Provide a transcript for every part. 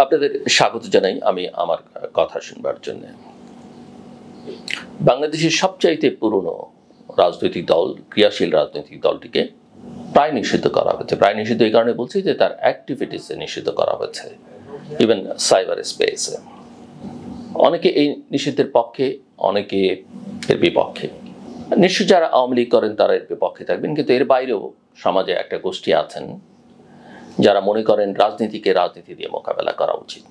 আপনাদের স্বাগত জানাই আমি আমার কথা শুনবার জন্য। বাংলাদেশের সবচাইতে পুরনো রাজনৈতিক দল, ক্রিয়াশীল রাজনৈতিক দলটিকে প্রায় নিষিদ্ধ করা হয়েছে। প্রায় নিষিদ্ধ এই কারণে বলছি যে তার অ্যাক্টিভিটিসে নিষিদ্ধ করা হয়েছে, ইভেন সাইবার স্পেসে। অনেকে এই নিষিদ্ধের পক্ষে, অনেকে এর বিপক্ষে। নিশ্চয়ই যারা আওয়ামী লীগ করেন তারা এর বিপক্ষে থাকবেন, কিন্তু এর বাইরেও সমাজে একটা গোষ্ঠী আছেন যারা মনে করেন রাজনীতিকে রাজনীতি দিয়ে মোকাবেলা করা উচিত।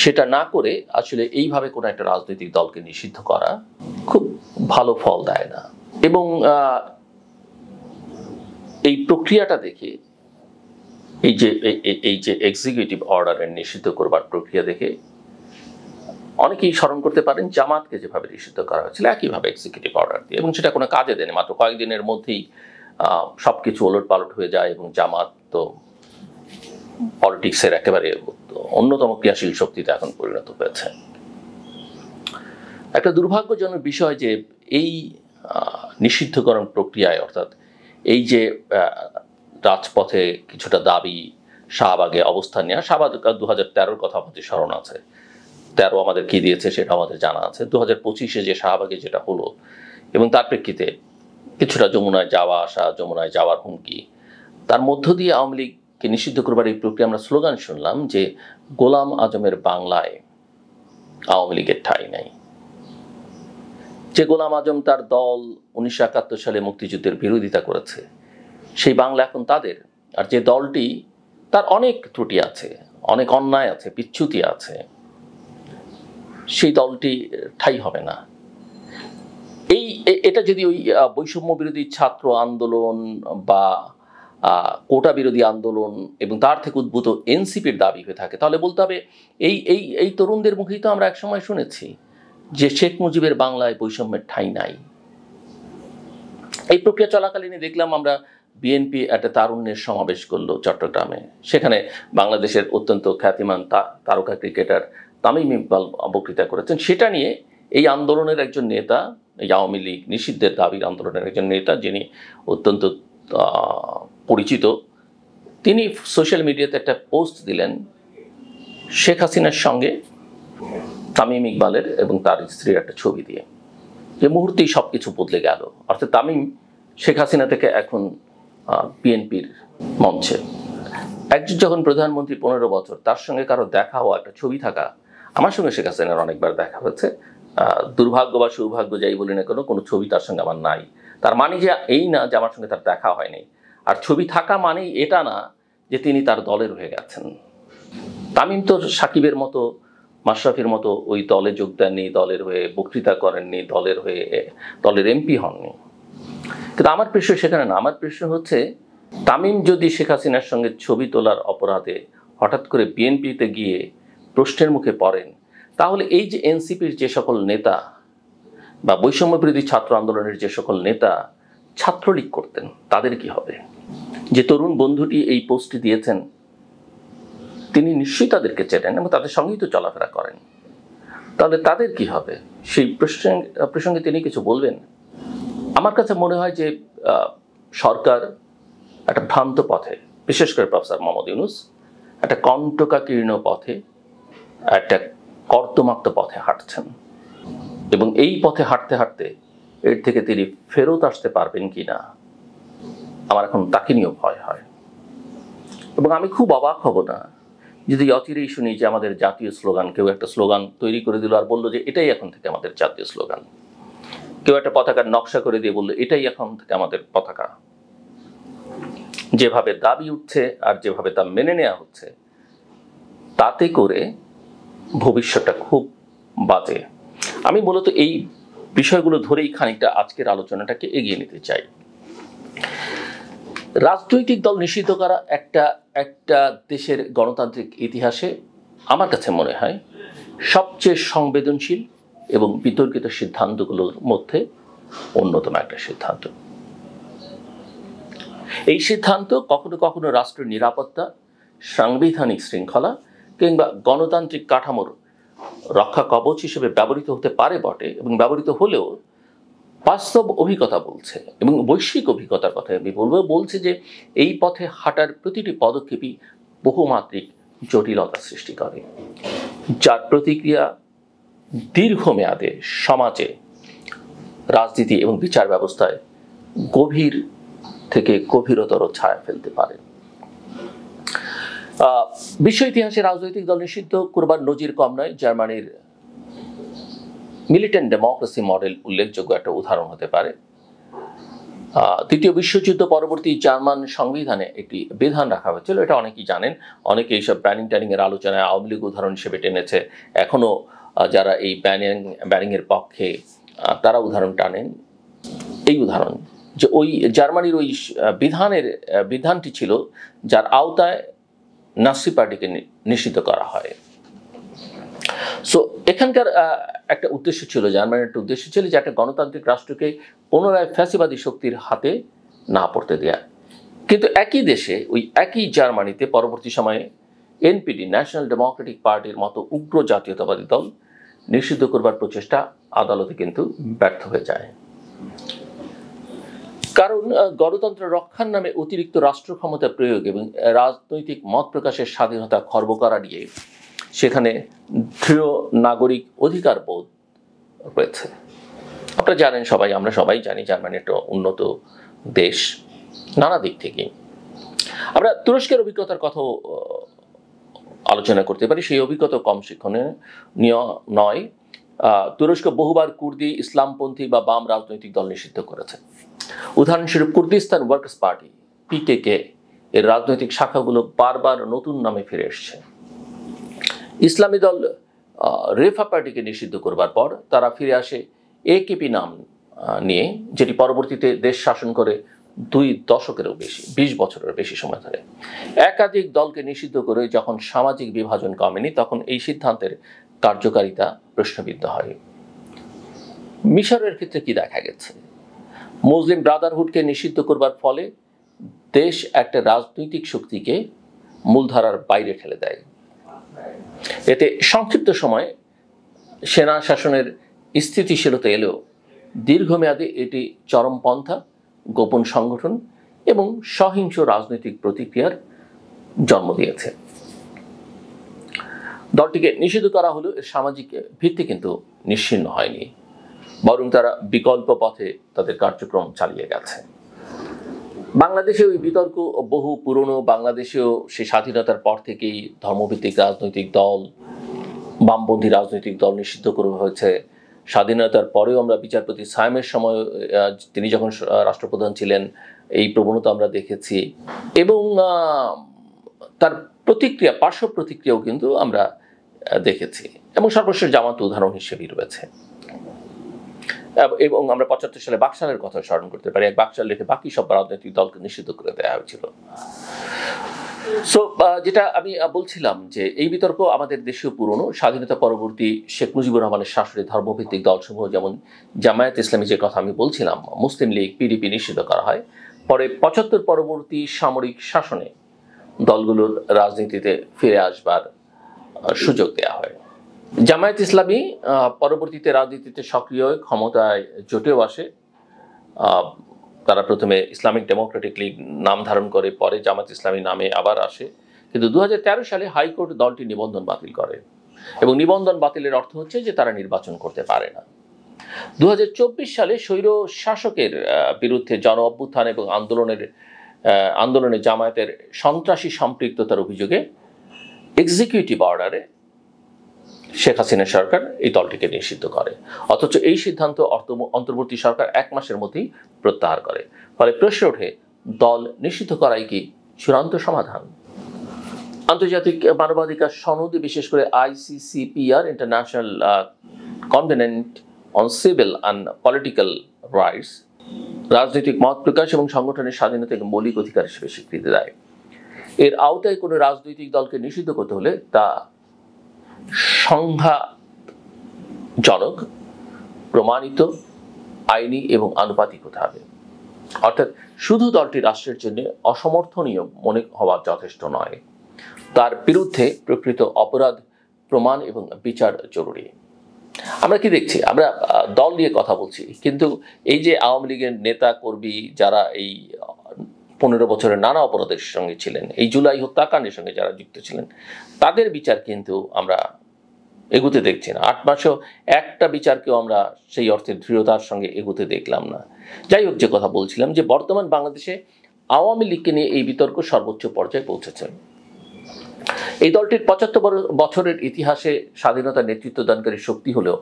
সেটা না করে আসলে এইভাবে কোনো একটা রাজনৈতিক দলকে নিষিদ্ধ করা খুব ভালো ফল দেয় না। এবং এই প্রক্রিয়াটা দেখে, এই যে এক্সিকিউটিভ অর্ডারের নিষিদ্ধ করবার প্রক্রিয়া দেখে অনেকেই স্মরণ করতে পারেন জামাতকে যেভাবে নিষিদ্ধ করা হয়েছিল একইভাবে এক্সিকিউটিভ অর্ডার দিয়ে, এবং সেটা কোনো কাজে দেয়নি। মাত্র কয়েকদিনের মধ্যেই সবকিছু ওলট পালট হয়ে যায় এবং জামাত তো পলিটিক্সের একেবারে অন্যতম ক্রিয়াশীল শক্তিতে এখন পরিণত হয়েছে। একটা দুর্ভাগ্যজনক বিষয় যে এই নিষিদ্ধকরণ প্রক্রিয়ায়, অর্থাৎ এই যে রাজপথে কিছুটা দাবি, শাহবাগে অবস্থান নেওয়া, শাহবাগ 2013-র কথা আমাদের স্মরণ আছে, 13 আমাদের কি দিয়েছে সেটা আমাদের জানা আছে। 2025-এ যে শাহবাগে যেটা হলো এবং তার প্রেক্ষিতে কিছুটা যমুনায় যাওয়া আসা, যমুনায় যাওয়ার হুমকি, তার মধ্য দিয়ে আওয়ামী লীগকে নিষিদ্ধ করবার এই প্রক্রিয়া আমরা স্লোগান শুনলাম যে গোলাম আজমের বাংলায় আওয়ামী লীগের ঠাঁই নাই। যে গোলাম আজম তার দল 1971 সালে মুক্তিযুদ্ধের বিরোধিতা করেছে, সেই বাংলা এখন তাদের। আর যে দলটি, তার অনেক ত্রুটি আছে, অনেক অন্যায় আছে, বিচ্যুতি আছে, সেই দলটি ঠাঁই হবে না। এটা যদি ওই বৈষম্য বিরোধী ছাত্র আন্দোলন বা কোটা বিরোধী আন্দোলন এবং তার থেকে উদ্ভূত এনসিপির দাবি হয়ে থাকে, তাহলে বলতে হবে এই তরুণদের মুখেই তো আমরা একসময় শুনেছি যে শেখ মুজিবের বাংলায় বৈষম্যের ঠাঁই নাই। এই প্রক্রিয়া চলাকালীন দেখলাম আমরা বিএনপি একটা তারুণ্যের সমাবেশ করলো চট্টগ্রামে। সেখানে বাংলাদেশের অত্যন্ত খ্যাতিমান তারকা ক্রিকেটার তামিম ইকবাল বক্তৃতা করেছেন। সেটা নিয়ে এই আন্দোলনের একজন নেতা, এই আওয়ামী লীগ নিষিদ্ধের দাবির আন্দোলনের একজন নেতা, যিনি অত্যন্ত পরিচিত, তিনি সোশ্যাল মিডিয়াতে একটা পোস্ট দিলেন শেখ হাসিনার সঙ্গে তামিম ইকবালের এবং তার স্ত্রীর একটা ছবি দিয়ে। যে মুহূর্তেই সব কিছু বদলে গেল। অর্থাৎ তামিম শেখ হাসিনা থেকে এখন বিএনপির মঞ্চে। একজন যখন প্রধানমন্ত্রী 15 বছর, তার সঙ্গে কারো দেখা হওয়া, একটা ছবি থাকা। আমার সঙ্গে শেখ হাসিনার অনেকবার দেখা হয়েছে, দুর্ভাগ্য বা সৌভাগ্য যাই বলি না কেন, কোনো ছবি তার সঙ্গে আমার নাই। তার মানে যে এই না যে আমার সঙ্গে তার দেখা হয়নি। আর ছবি থাকা মানেই এটা না যে তিনি তার দলের হয়ে গেছেন। তামিম তো সাকিবের মতো, মাশরাফির মতো ওই দলে যোগ দেননি, দলের হয়ে বক্তৃতা করেননি, দলের এমপি হননি। কিন্তু আমার প্রশ্ন সেখানে না। আমার প্রশ্ন হচ্ছে, তামিম যদি শেখ হাসিনার সঙ্গে ছবি তোলার অপরাধে হঠাৎ করে বিএনপিতে গিয়ে প্রশ্নের মুখে পড়েন, তাহলে এই যে এনসিপির যে সকল নেতা বা বৈষম্য বিরোধী ছাত্র আন্দোলনের যে সকল নেতা ছাত্রলীগ করতেন, তাদের কি হবে? যে তরুণ বন্ধুটি এই পোস্টটি দিয়েছেন, তিনি নিশ্চয়ই তাদেরকে চেনেন এবং তাদের সঙ্গেই তো চলাফেরা করেন। তাহলে তাদের কি হবে? সেই প্রসঙ্গে তিনি কিছু বলবেন? আমার কাছে মনে হয় যে সরকার একটা ভ্রান্ত পথে, বিশেষ করে প্রফেসর মোহাম্মদ ইউনূস একটা কণ্টকাকীর্ণ পথে, একটা কর্দমাক্ত পথে হাঁটছেন। এবং এই পথে হাঁটতে হাঁটতে এর থেকে তিনি ফেরত আসতে পারবেন কি না, আমার এখন তাকে নিয়েও ভয় হয়। এবং আমি খুব অবাক হব না যদি অচিরেই শুনি যে আমাদের জাতীয় স্লোগান, কেউ একটা স্লোগান তৈরি করে দিল আর বললো যে এটাই এখন থেকে আমাদের জাতীয় স্লোগান। কেউ একটা পতাকার নকশা করে দিয়ে বললো এটাই এখন থেকে আমাদের পতাকা। যেভাবে দাবি উঠছে আর যেভাবে তা মেনে নেওয়া হচ্ছে, তাতে করে ভবিষ্যৎটা খুব বাজে। আমি মূলত এই বিষয়গুলো ধরেই খানিকটা আজকের আলোচনাটাকে এগিয়ে নিতে চাই। রাজনৈতিক দল নিষিদ্ধ করা একটা দেশের গণতান্ত্রিক ইতিহাসে আমার কাছে মনে হয় সবচেয়ে সংবেদনশীল এবং বিতর্কিত সিদ্ধান্তগুলোর মধ্যে অন্যতম একটা সিদ্ধান্ত। এই সিদ্ধান্ত কখনো কখনো রাষ্ট্রের নিরাপত্তা, সাংবিধানিক শৃঙ্খলা কিংবা গণতান্ত্রিক কাঠামোর রক্ষা কবচ হিসেবে ব্যবহৃত হতে পারে বটে, এবং ব্যবহৃত হলেও বাস্তব অভিজ্ঞতা বলছে এবং বৈশ্বিক অভিজ্ঞতার কথা আমি বলছে যে এই পথে হাঁটার প্রতিটি পদক্ষেপই বহুমাত্রিক জটিলতা সৃষ্টি করে, যার প্রতিক্রিয়া দীর্ঘমেয়াদে সমাজে, রাজনীতি এবং বিচার ব্যবস্থায় গভীর থেকে গভীরতর ছায়া ফেলতে পারে। বিশ্ব ইতিহাসে রাজনৈতিক দল নিষিদ্ধ করবার নজির কম নয়। জার্মানির মিলিটেন্ট ডেমোক্রেসি মডেল উল্লেখযোগ্য একটা উদাহরণ হতে পারে। দ্বিতীয় বিশ্বযুদ্ধ পরবর্তী জার্মান সংবিধানে একটি বিধান রাখা হয়েছিল, এটা অনেকেই জানেন। অনেকে এইসব ব্যানিং ট্যানিং এর আলোচনায় আওয়ামী লীগ উদাহরণ হিসেবে টেনেছে। এখনো যারা এই ব্যানিং এর পক্ষে তারা উদাহরণ টানেন এই উদাহরণ, যে ওই জার্মানির ওই বিধানটি ছিল যার আওতায় নাৎসি পার্টিকে নিষিদ্ধ করা হয়। সো এখানকার একটা উদ্দেশ্য ছিল, জার্মানির একটা উদ্দেশ্য ছিল যে একটা গণতান্ত্রিক রাষ্ট্রকে পুনরায় ফ্যাসিবাদী শক্তির হাতে না পড়তে দেয়া। কিন্তু একই দেশে, ওই একই জার্মানিতে পরবর্তী সময়ে এনপিডি, ন্যাশনাল ডেমোক্রেটিক পার্টির মতো উগ্র জাতীয়তাবাদী দল নিষিদ্ধ করবার প্রচেষ্টা আদালতে কিন্তু ব্যর্থ হয়ে যায়। কারণ গণতন্ত্র রক্ষার নামে অতিরিক্ত রাষ্ট্র ক্ষমতা প্রয়োগ এবং রাজনৈতিক মত প্রকাশের স্বাধীনতা খর্ব করা নিয়ে সেখানে দৃঢ় নাগরিক অধিকার বোধ রয়েছে। আপনারা জানেন, আমরা সবাই জানি জার্মানি একটা উন্নত দেশ নানা দিক থেকে। আমরা তুরস্কের অভিজ্ঞতার কথাও আলোচনা করতে পারি। সেই অভিজ্ঞতা কম শিক্ষণীয় নয়। তুরস্ক বহুবার কুর্দি, ইসলামপন্থী বা বাম রাজনৈতিক দল নিষিদ্ধ করেছে। উদাহরণস্বরূপ কুর্দিস্তান ওয়ার্কার্স পার্টি পিকেকে এর রাজনৈতিক শাখাগুলো বারবার নতুন নামে ফিরে এসছে। ইসলামী দল রেফা পার্টিকে নিষিদ্ধ করবার পর তারা ফিরে আসে একেপি নাম নিয়ে, যেটি পরবর্তীতে দেশ শাসন করে 2 দশকেরও বেশি, 20 বছরের বেশি সময় ধরে। একাধিক দলকে নিষিদ্ধ করে যখন সামাজিক বিভাজন কমেনি, তখন এই সিদ্ধান্তের কার্যকারিতা প্রশ্নবিদ্ধ হয়। মিশরের ক্ষেত্রে কি দেখা গেছে? মুসলিম ব্রাদারহুডকে নিষিদ্ধ করবার ফলে দেশ একটা রাজনৈতিক শক্তিকে মূলধারার বাইরে ঠেলে দেয়। এতে সংক্ষিপ্ত সময়ে সেনা শাসনের স্থিতিশীলতা এলেও দীর্ঘমেয়াদে এটি চরমপন্থা, গোপন সংগঠন এবং সহিংস রাজনৈতিক প্রতিক্রিয়ার জন্ম দিয়েছে। দলটিকে নিষিদ্ধ করা হলেও এর সামাজিক ভিত্তি কিন্তু নিশ্চিহ্ন হয়নি, বরং তারা বিকল্প পথে তাদের কার্যক্রম চালিয়ে গেছে। বাংলাদেশে ওই বিতর্ক বহু পুরনো। বাংলাদেশেও সে স্বাধীনতার পর থেকেই ধর্মভিত্তিক রাজনৈতিক দল, বামপন্থী রাজনৈতিক দল নিষিদ্ধ করা হয়েছে। স্বাধীনতার পরেও আমরা বিচারপতি সায়েমের সময়, তিনি যখন রাষ্ট্রপ্রধান ছিলেন, এই প্রবণতা আমরা দেখেছি এবং তার প্রতিক্রিয়া, পার্শ্ব প্রতিক্রিয়াও কিন্তু আমরা দেখেছি এবং সর্বশেষ জামাত উদাহরণ হিসেবেই রয়েছে। এবং আমরা 75 সালে বাকশালের কথা স্মরণ করতে পারি। এক বাকশাল রেখে বাকি সব রাজনৈতিক দলকে নিষিদ্ধ করে দেওয়া হয়েছিল। সো যেটা আমি বলছিলাম যে এই বিতর্ক আমাদের দেশেও পুরনো। স্বাধীনতা পরবর্তী শেখ মুজিবুর রহমানের শাসনে ধর্মভিত্তিক দলসমূহ যেমন জামায়াত ইসলামী, যে কথা আমি বলছিলাম, মুসলিম লীগ, পিডিপি নিষিদ্ধ করা হয়। পরে 75 পরবর্তী সামরিক শাসনে দলগুলোর রাজনীতিতে ফিরে আসবার সুযোগ দেওয়া হয়। জামায়াত ইসলামী পরবর্তীতে রাজনীতিতে সক্রিয় হয়ে ক্ষমতায় জোটেও আসে। তারা প্রথমে ইসলামিক ডেমোক্রেটিক লীগ নাম ধারণ করে, পরে জামাত ইসলামী নামে আবার আসে। কিন্তু 2013 সালে হাইকোর্ট দলটি নিবন্ধন বাতিল করে এবং নিবন্ধন বাতিলের অর্থ হচ্ছে যে তারা নির্বাচন করতে পারে না। 2024 সালে স্বৈর শাসকের বিরুদ্ধে জন অভ্যুত্থান এবং আন্দোলনে জামায়াতের সন্ত্রাসী সম্পৃক্ততার অভিযোগে এক্সিকিউটিভ অর্ডারে শেখ হাসিনা সরকার এই দলটিকে নিষিদ্ধ করে। অথচ এই সিদ্ধান্ত অন্তর্বর্তী সরকার 1 মাসের মধ্যেই প্রত্যাহার করে। ফলে প্রশ্ন ওঠে, দল নিষিদ্ধ করাই কি চূড়ান্ত সমাধান? আন্তর্জাতিক মানবাধিকার সনদ, বিশেষ করে ICCPR, international covenant on civil and political rights, রাজনৈতিক মত প্রকাশ এবং সংগঠনের স্বাধীনতাকে মৌলিক অধিকার হিসেবে স্বীকৃতি দেয়। এর আওতায় কোনো রাজনৈতিক দলকে নিষিদ্ধ করতে হলে তা সংজ্ঞাজনক, প্রমাণিত, আইনি এবং আনুপাতিক হতে হবে। অর্থাৎ শুধু দলটি রাষ্ট্রের জন্য অসমর্থনীয় মনে হওয়া যথেষ্ট নয়, তার বিরুদ্ধে প্রকৃত অপরাধ প্রমাণ এবং বিচার জরুরি। আমরা কি দেখছি? আমরা দল নিয়ে কথা বলছি, কিন্তু এই যে আওয়ামী লীগের নেতা কর্মী যারা এই 15 বছরের নানা অপরাধের সঙ্গে ছিলেন, এই জুলাই হত্যাকাণ্ডের সঙ্গে যারা যুক্ত ছিলেন, তাদের বিচার কিন্তু আমরা এগুতে দেখছি না। 8 মাসেও একটা বিচারকেও আমরা সেই অর্থে দৃঢ়তার সঙ্গে এগুতে দেখলাম না। যাই হোক, যে কথা বলছিলাম, যে বর্তমান বাংলাদেশে আওয়ামী লীগকে নিয়ে এই বিতর্ক সর্বোচ্চ পর্যায়ে পৌঁছেছে। এই দলটির 75 বছরের ইতিহাসে স্বাধীনতার নেতৃত্ব দানকারী শক্তি হলেও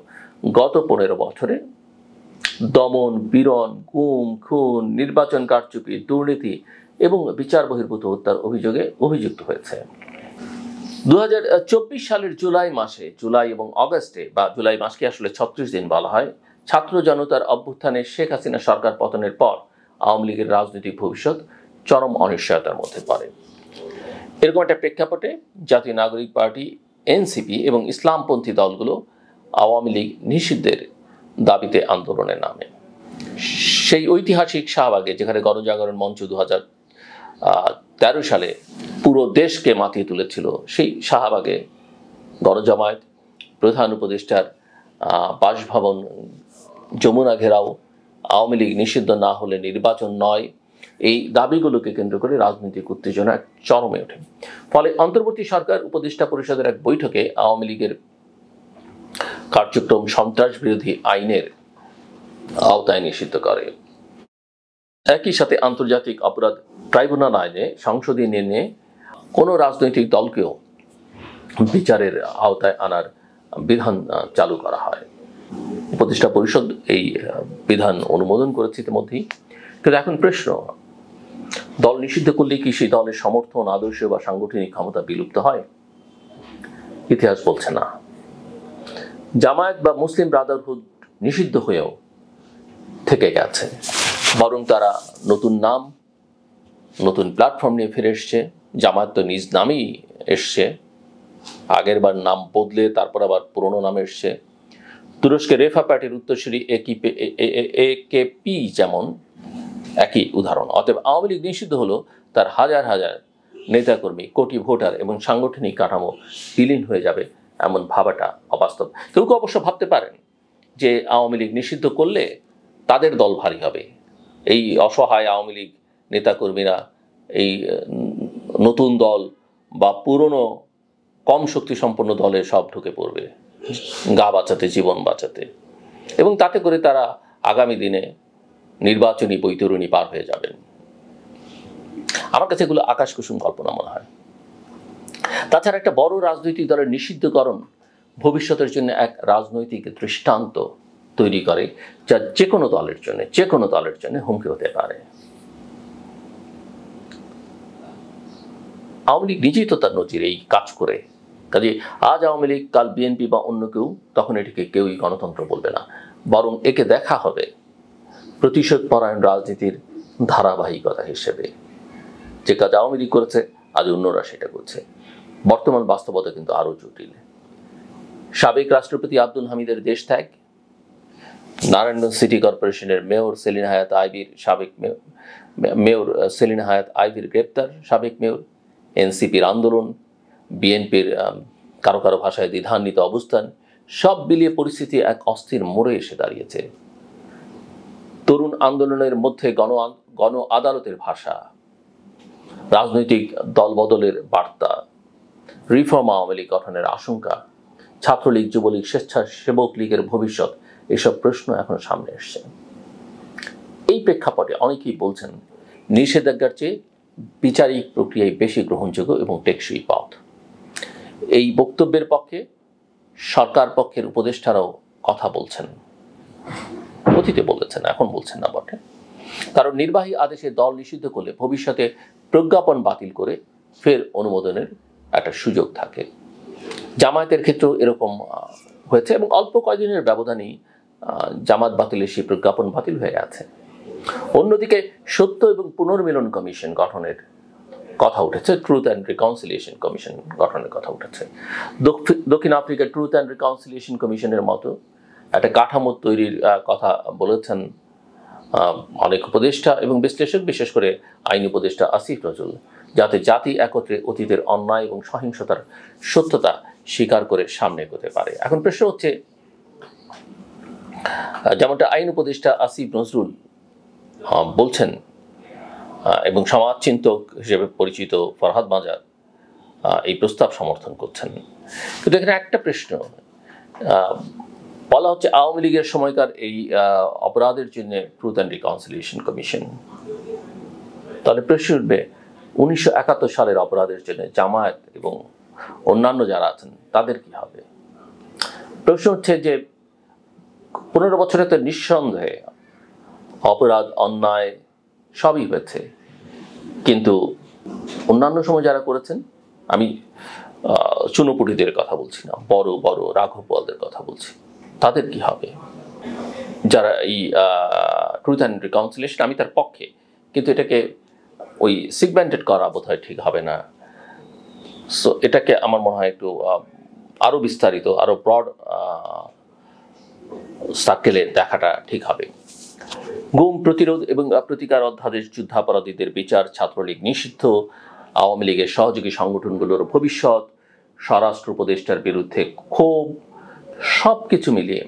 গত 15 বছরে দমন, পীড়ন, গুম, খুন, নির্বাচন কারচুপি, দুর্নীতি এবং বিচার বহির্ভূত হত্যার অভিযোগে অভিযুক্ত হয়েছে। 2024 সালের জুলাই এবং অগস্টে, বা জুলাই মাসকে আসলে 36 দিন বলা হয়, ছাত্র জনতার অভ্যুত্থানে শেখ হাসিনা সরকার পতনের পর আওয়ামী লীগের রাজনৈতিক ভবিষ্যৎ চরম অনিশ্চয়তার মধ্যে পড়ে। এরকম একটা প্রেক্ষাপটে জাতীয় নাগরিক পার্টি, এনসিপি এবং ইসলামপন্থী দলগুলো আওয়ামী লীগ নিষিদ্ধের দাবিতে আন্দোলনে নামে। সেই ঐতিহাসিক শাহবাগে, যেখানে গণজাগরণ মঞ্চ 2013 সালে পুরো দেশকে মাতিয়ে তুলেছিল, সেই শাহবাগে গণজামায়াত, প্রধান উপদেষ্টার বাসভবন যমুনা ঘেরাও, আওয়ামী লীগ নিষিদ্ধ না হলে নির্বাচন নয়, এই দাবিগুলোকে কেন্দ্র করে রাজনৈতিক উত্তেজনা এক চরমে ওঠে। ফলে অন্তর্বর্তী সরকার উপদেষ্টা পরিষদের এক বৈঠকে আওয়ামী লীগের কার্যক্রম সন্ত্রাস বিরোধী আইনের আওতায় নিষিদ্ধ করে। একই সাথে আন্তর্জাতিক অপরাধ ট্রাইব্যুনাল আইনে সংশোধনী নিয়ে কোনো রাজনৈতিক দলকেও বিচারের আওতায় আনার বিধান চালু করা হয়। উপদেষ্টা পরিষদ এই বিধান অনুমোদন করেছে ইতিমধ্যেই। কিন্তু এখন প্রশ্ন, দল নিষিদ্ধ করলে কি সেই দলের সমর্থন, আদর্শ বা সাংগঠনিক ক্ষমতা বিলুপ্ত হয়? ইতিহাস বলছে না। জামায়াত বা মুসলিম ব্রাদারহুড নিষিদ্ধ হয়েও থেকে গেছে, বরং তারা নতুন নাম, নতুন প্ল্যাটফর্ম নিয়ে ফিরে এসছে। জামায়াত তো নিজ নামেই এসছে, আগের বার নাম বদলে তারপর আবার পুরনো নামে এসছে। তুরস্কের রেফা পার্টির উত্তরসূরি একেপি যেমন একই উদাহরণ। অতএব আওয়ামী লীগ নিষিদ্ধ হলো তার হাজার হাজার নেতাকর্মী, কোটি ভোটার এবং সাংগঠনিক কাঠামো বিলীন হয়ে যাবে, এমন ভাবাটা অবাস্তব। কেউ কেউ অবশ্য ভাবতে পারেন যে আওয়ামী লীগ নিষিদ্ধ করলে তাদের দল ভারী হবে, এই অসহায় আওয়ামী লীগ নেতাকর্মীরা এই নতুন দল বা পুরনো কম শক্তি সম্পন্ন দলে সব ঢুকে পড়বে গা বাঁচাতে, জীবন বাঁচাতে, এবং তাতে করে তারা আগামী দিনে নির্বাচনী বৈতরণী পার হয়ে যাবেন। আমার কাছে এগুলো আকাশ কুসুম কল্পনা মনে হয়। তাছাড়া একটা বড় রাজনৈতিক দলের নিষিদ্ধকরণ ভবিষ্যতের জন্য এক রাজনৈতিক দৃষ্টান্ত তৈরি করে, যা যে কোনো দলের জন্য হুমকি হতে পারে। আওয়ামী লীগ নিজেই তো তার নজির এই কাজ করে। কাজে আজ আওয়ামী লীগ, কাল বিএনপি বা অন্য কেউ, তখন এটিকে কেউই গণতন্ত্র বলবে না, বরং একে দেখা হবে প্রতিশোধ পরায়ণ রাজনীতির ধারাবাহিকতা হিসেবে। যে কাজ আওয়ামী লীগ করেছে, আজ অন্যরা সেটা করছে। বর্তমান বাস্তবতা কিন্তু আরো জটিল। সাবেক রাষ্ট্রপতি আব্দুল হামিদের দেশ ত্যাগ, নারায়ণগঞ্জ সিটি কর্পোরেশনের মেয়র সেলিনা হায়াত আইভীর গ্রেপ্তার, সাবেক মেয়র, এনসিপির আন্দোলন, বিএনপির কারো কারো ভাষায় দ্বিধান্বিত অবস্থান, সব মিলিয়ে পরিস্থিতি এক অস্থির মোড়ে এসে দাঁড়িয়েছে। তরুণ আন্দোলনের মধ্যে গণ আদালতের ভাষা, রাজনৈতিক দলবদলের বার্তা, রিফর্ম আওয়ামী লীগ গঠনের আশঙ্কা, ছাত্রলীগ, যুবলীগ, স্বেচ্ছাসেবক লীগের ভবিষ্যৎ, এসব প্রশ্ন এখন সামনে এসছে। এই প্রেক্ষাপটে অনেকেই বলছেন নিষেধাজ্ঞার চেয়ে বিচারিক প্রক্রিয়ায় বেশি গ্রহণযোগ্য এবং টেকসই পথ। এই বক্তব্যের পক্ষে সরকার পক্ষের উপদেষ্টারাও কথা বলছেন, অতীতে বলেছেন, এখন বলছেন না বটে। কারণ নির্বাহী আদেশে দল নিষিদ্ধ করলে ভবিষ্যতে প্রজ্ঞাপন বাতিল করে ফের অনুমোদনের একটা সুযোগ থাকে। জামায়াতের ক্ষেত্রেও এরকম হয়েছে এবং অল্প কয়েকদিনের ব্যবধানেই জামাত বাতিলের সেই প্রজ্ঞাপন বাতিল হয়ে গেছে। অন্যদিকে সত্য এবং পুনর্মিলন কমিশন গঠনের কথা উঠেছে, ট্রুথ অ্যান্ড রিকনসিলিয়েশন কমিশন গঠনের কথা উঠেছে। দক্ষিণ আফ্রিকার ট্রুথ অ্যান্ড রিকনসিলিয়েশন কমিশনের মতো একটা কাঠামো তৈরির কথা বলেছেন অনেক উপদেষ্টা এবং বিশ্লেষক, বিশেষ করে আইন উপদেষ্টা আসিফ নজরুল, যাতে জাতি একত্রে অতীতের অন্যায় এবং সহিংসতার সত্যতা স্বীকার করে সামনে এগোতে পারে। এখন প্রশ্ন হচ্ছে, যেমনটা আইন উপদেষ্টা আসিফ নজরুল বলছেন, এবং সমাজচিন্তক হিসেবে পরিচিত ফরহাদ মাজার এই প্রস্তাব সমর্থন করছেন। কিন্তু এখানে একটা প্রশ্ন বলা হচ্ছে, আওয়ামী লীগের সময়কার এই অপরাধের জন্য ট্রুথ অ্যান্ড রিকনসিলিয়েশন কমিশন, তাহলে প্রশ্ন উঠবে 1971 সালের অপরাধের জন্য জামায়াত এবং অন্যান্য যারা আছেন তাদের কি হবে? প্রশ্ন হচ্ছে যে 15 বছরে তো নিঃসন্দেহে অপরাধ অন্যায় সবই হয়েছে, কিন্তু অন্যান্য সময় যারা করেছেন, আমি চুনোপুটিদের কথা বলছি না, বড় বড় রাঘব বোয়ালদের কথা বলছি, তাদের কি হবে? যারা এই ট্রুথ অ্যান্ড রিকনসিলিয়েশন, আমি তার পক্ষে, কিন্তু এটাকে ওই সিগমেন্টেড করা বোধহয় ঠিক হবে না। সো এটাকে আমার মনে হয় একটু আরও বিস্তারিত, আরও ব্রড সার্কেলে দেখাটা ঠিক হবে। গুম প্রতিরোধ এবং প্রতিকার অধ্যাদেশ, যুদ্ধাপরাধীদের বিচার, ছাত্রলীগ নিষিদ্ধ, আওয়ামী লীগের সহযোগী সংগঠনগুলোর ভবিষ্যৎ, স্বরাষ্ট্র উপদেষ্টার বিরুদ্ধে ক্ষোভ, সব কিছু মিলিয়ে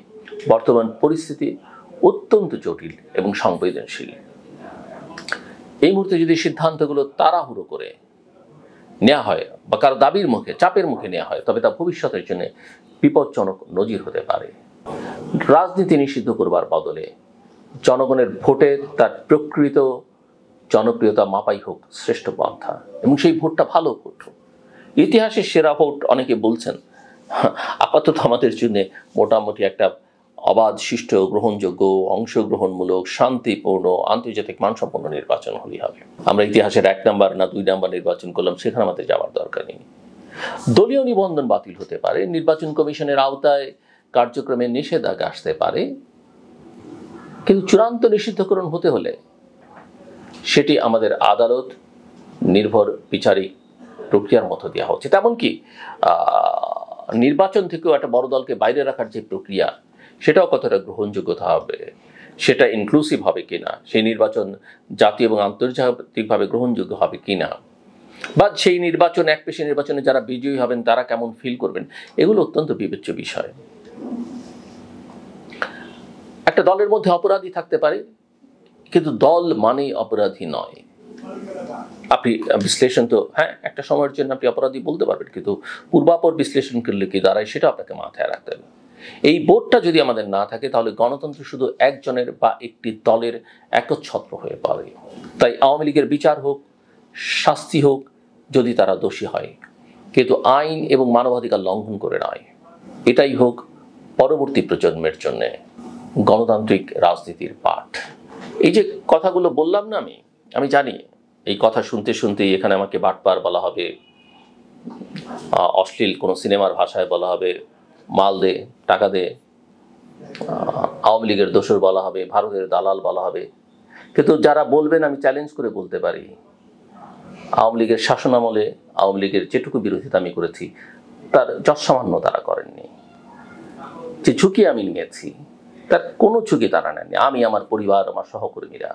বর্তমান পরিস্থিতি অত্যন্ত জটিল এবং সংবেদনশীল। এই মুহূর্তে যদি সিদ্ধান্তগুলো তাড়াহুড়ো করে নেওয়া হয় বা কারো দাবির মুখে, চাপের মুখে নেওয়া হয়, তবে তা ভবিষ্যতের জন্য বিপজ্জনক নজির হতে পারে। রাজনীতি নিষিদ্ধ করবার বদলে জনগণের ভোটে তার প্রকৃত জনপ্রিয়তা মাপাই হোক শ্রেষ্ঠ পন্থা, এবং সেই ভোটটা ভালো ভোট হোক, ইতিহাসের সেরা ভোট অনেকে বলছেন। আপাতত আমাদের জন্য মোটামুটি একটা অবাধ, সুষ্ঠু, গ্রহণযোগ্য, অংশগ্রহণমূলক, শান্তিপূর্ণ, আন্তর্জাতিক মানসম্পন্ন নির্বাচন হলেই হবে। আমরা ইতিহাসের 1 নাম্বার না 2 নাম্বার নির্বাচন করলাম, সেখানে আমাদের যাওয়ার দরকার নেই। দলীয় নিবন্ধন বাতিল হতে পারে, নির্বাচন কমিশনের আওতায় কার্যক্রমে নিষেধাজ্ঞা আসতে পারে, কিন্তু চূড়ান্ত নিষিদ্ধকরণ হতে হলে সেটি আমাদের আদালত নির্ভর বিচারিক প্রক্রিয়ার মধ্য দেওয়া হচ্ছে। তেমনকি নির্বাচন থেকেও একটা বড় দলকে বাইরে রাখার যে প্রক্রিয়া, সেটাও কতটা গ্রহণযোগ্যতা হবে, সেটা ইনক্লুসিভ হবে কিনা, সেই নির্বাচন জাতীয় এবং আন্তর্জাতিকভাবে গ্রহণযোগ্য হবে কিনা, বা সেই নির্বাচন, একপেশী নির্বাচনে যারা বিজয়ী হবেন তারা কেমন ফিল করবেন, এগুলো অত্যন্ত বিবেচ্য বিষয়। একটা দলের মধ্যে অপরাধী থাকতে পারে, কিন্তু দল মানেই অপরাধী নয়। আপনি বিশ্লেষণ তো হ্যাঁ একটা সময়ের জন্য আপনি অপরাধী বলতে পারবেন, কিন্তু পূর্বাপর বিশ্লেষণ করলে কি দাঁড়ায় সেটা আপনাকে মাথায় রাখতে হবে। এই বোধটা যদি আমাদের না থাকে, তাহলে গণতন্ত্র শুধু একজনের বা একটি দলের একচ্ছত্র হয়ে পড়ে। তাই আওয়ামী লীগের বিচার হোক, শাস্তি হোক যদি তারা দোষী হয়, কিন্তু আইন এবং মানবাধিকার লঙ্ঘন করে নয়। এটাই হোক পরবর্তী প্রজন্মের জন্য গণতান্ত্রিক রাজনীতির পাঠ। এই যে কথাগুলো বললাম না, আমি জানি এই কথা শুনতে শুনতেই এখানে আমাকে বাটপার বলা হবে, অশ্লীল কোনো সিনেমার ভাষায় বলা হবে, মাল দে, টাকা দে, আওয়ামী লীগের দোসর বলা হবে, ভারতের দালাল বলা হবে। কিন্তু যারা বলবেন, আমি চ্যালেঞ্জ করে বলতে পারি, আওয়ামী লীগের শাসনামলে আওয়ামী লীগের যেটুকু বিরোধিতা আমি করেছি তার যৎসামান্য তারা করেননি। যে ঝুঁকি আমি নিয়েছি তার কোনো ঝুঁকি তারা নেননি। আমি, আমার পরিবার, আমার সহকর্মীরা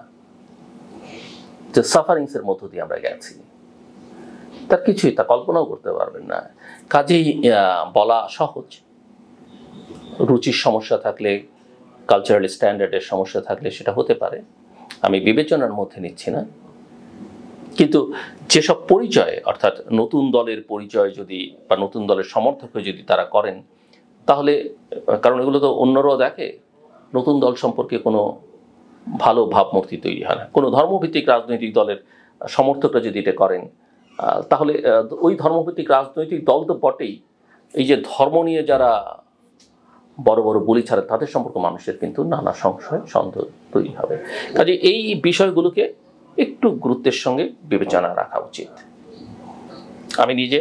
যে সাফারিংসের মধ্য দিয়ে আমরা গেছি, তার কিছুই তা কল্পনাও করতে পারবেন না। কাজেই বলা সহজ, রুচির সমস্যা থাকলে, কালচারাল স্ট্যান্ডার্ডের সমস্যা থাকলে সেটা হতে পারে, আমি বিবেচনার মধ্যে নিচ্ছি না। কিন্তু যেসব পরিচয়, অর্থাৎ নতুন দলের পরিচয় যদি বা নতুন দলের সমর্থক হয়ে যদি তারা করেন, তাহলে, কারণ এগুলো তো অন্যরাও দেখে, নতুন দল সম্পর্কে কোনো ভালো ভাবমূর্তি তৈরি হয় না। কোনো ধর্মভিত্তিক রাজনৈতিক দলের সমর্থকরা যদি এটা করেন, তাহলে ওই ধর্মভিত্তিক রাজনৈতিক দল তো বটেই, এই যে ধর্ম নিয়ে যারা বড় বড় বলি ছাড়ে তাদের সম্পর্কে মানুষের কিন্তু নানা সংশয়, সন্দেহ তৈরি হবে। কাজে এই বিষয়গুলোকে একটু গুরুত্বের সঙ্গে বিবেচনা রাখা উচিত। আমি নিজে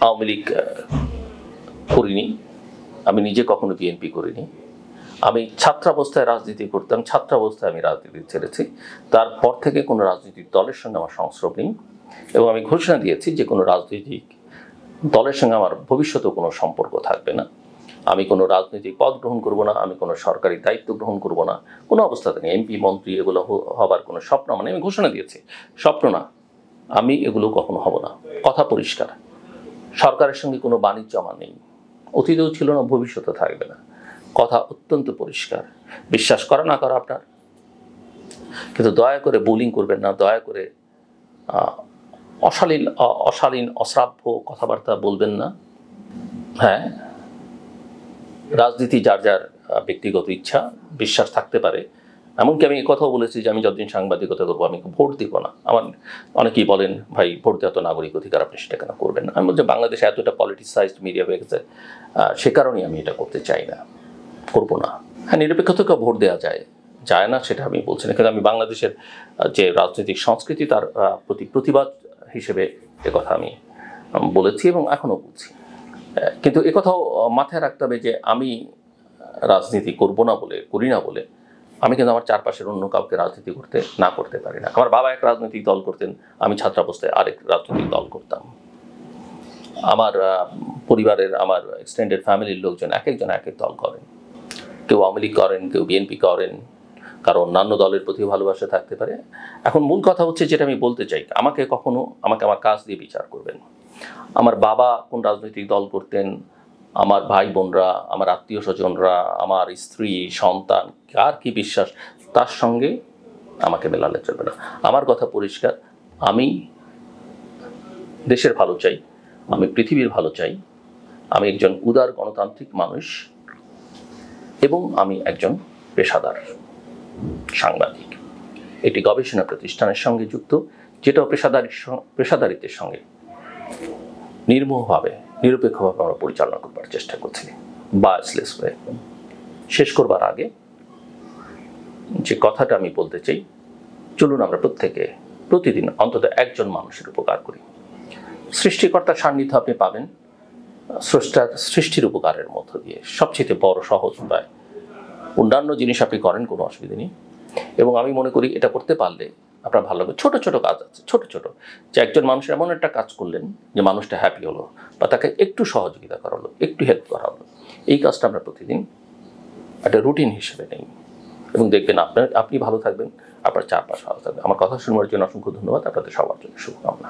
আওয়ামী লীগ করিনি, আমি নিজে কখনো বিএনপি করিনি। আমি ছাত্রাবস্থায় রাজনীতি করতাম, ছাত্রাবস্থায় আমি রাজনীতি ছেড়েছি। তারপর থেকে কোনো রাজনৈতিক দলের সঙ্গে আমার সংস্রব নেই, এবং আমি ঘোষণা দিয়েছি যে কোনো রাজনৈতিক দলের সঙ্গে আমার ভবিষ্যতেও কোনো সম্পর্ক থাকবে না। আমি কোনো রাজনৈতিক পদ গ্রহণ করব না, আমি কোনো সরকারি দায়িত্ব গ্রহণ করব না, কোনো অবস্থাতে নেই। এমপি, মন্ত্রী এগুলো হবার কোনো স্বপ্ন মানে আমি ঘোষণা দিয়েছি, স্বপ্ন না, আমি এগুলো কখনো হব না। কথা পরিষ্কার, সরকারের সঙ্গে কোনো বাণিজ্য আমার নেই, অতীতেও ছিল না, ভবিষ্যতে থাকবে না। কথা অত্যন্ত পরিষ্কার। বিশ্বাস করা না করা আপনার, কিন্তু দয়া করে বুলিং করবেন না, দয়া করে অশালীন অশ্রাব্য কথাবার্তা বলবেন না। হ্যাঁ, রাজনীতি যার যার ব্যক্তিগত ইচ্ছা বিশ্বাস থাকতে পারে, এমনকি আমি এই কথাও বলেছি যে আমি যতদিন সাংবাদিকতা করবো আমি ভোট দিব না। আমার অনেকেই বলেন ভাই ভোট দেওয়া তো নাগরিক অধিকার, আপনি সেটা কেন করবেন না? আমি বলছি বাংলাদেশে এতটা পলিটিসাইজড মিডিয়া হয়ে গেছে, সে কারণেই আমি এটা করতে চাই না, করবো না। হ্যাঁ, নিরপেক্ষতাকে ভোট দেওয়া যায় না সেটা আমি বলছি না, কিন্তু আমি বাংলাদেশের যে রাজনৈতিক সংস্কৃতি তার প্রতি প্রতিবাদ হিসেবে একথা আমি বলেছি এবং এখনও বলছি। কিন্তু একথাও মাথায় রাখতে হবে যে আমি রাজনীতি করি না বলে আমি কিন্তু আমার চারপাশের অন্য কাউকে রাজনীতি করতে পারি না। আমার বাবা এক রাজনৈতিক দল করতেন, আমি ছাত্রাবস্থায় আরেক রাজনৈতিক দল করতাম। আমার পরিবারের আমার এক্সটেন্ডেড ফ্যামিলির লোকজন এক একজন এক এক দল করেন, কেউ আওয়ামী লীগ করেন, কেউ বিএনপি করেন, কারণ অন্যান্য দলের প্রতি ভালোবাসা থাকতে পারে। এখন মূল কথা হচ্ছে যেটা আমি বলতে চাই, আমাকে আমার কাজ দিয়ে বিচার করবেন। আমার বাবা কোন রাজনৈতিক দল করতেন, আমার ভাই বোনরা, আমার আত্মীয় স্বজনরা, আমার স্ত্রী সন্তান কার কি বিশ্বাস, তার সঙ্গে আমাকে মেলালে চলবে না। আমার কথা পরিষ্কার, আমি দেশের ভালো চাই, আমি পৃথিবীর ভালো চাই, আমি একজন উদার গণতান্ত্রিক মানুষ এবং আমি একজন পেশাদার সাংবাদিক। এটি গবেষণা প্রতিষ্ঠানের সঙ্গে যুক্ত, যেটাও পেশাদারিত্বের সঙ্গে নির্মোহভাবে নিরপেক্ষভাবে আমরা পরিচালনা করবার চেষ্টা করছি, বায়াসলেস হয়ে। শেষ করবার আগে যে কথাটা আমি বলতে চাই, চলুন আমরা প্রত্যেকে প্রতিদিন অন্তত একজন মানুষের উপকার করি। সৃষ্টিকর্তার সান্নিধ্য আপনি পাবেন স্রষ্টার সৃষ্টির উপকারের মধ্য দিয়ে, সবচেয়ে বড় সহজ উপায়। অন্যান্য জিনিস আপনি করেন, কোনো অসুবিধা নেই, এবং আমি মনে করি এটা করতে পারলে আপনার ভালো লাগবে। ছোট ছোট কাজ আছে, ছোট যে একজন মানুষ এমন একটা কাজ করলেন যে মানুষটা হ্যাপি হলো, বা তাকে একটু সহযোগিতা করা হলো, একটু হেল্প করা হলো, এই কাজটা আমরা প্রতিদিন একটা রুটিন হিসেবে নেই, এবং দেখবেন আপনি ভালো থাকবেন, আপনার চারপাশ ভালো থাকবে। আমার কথা শুনবার জন্য অসংখ্য ধন্যবাদ, আপনাদের সবার জন্য শুভকামনা।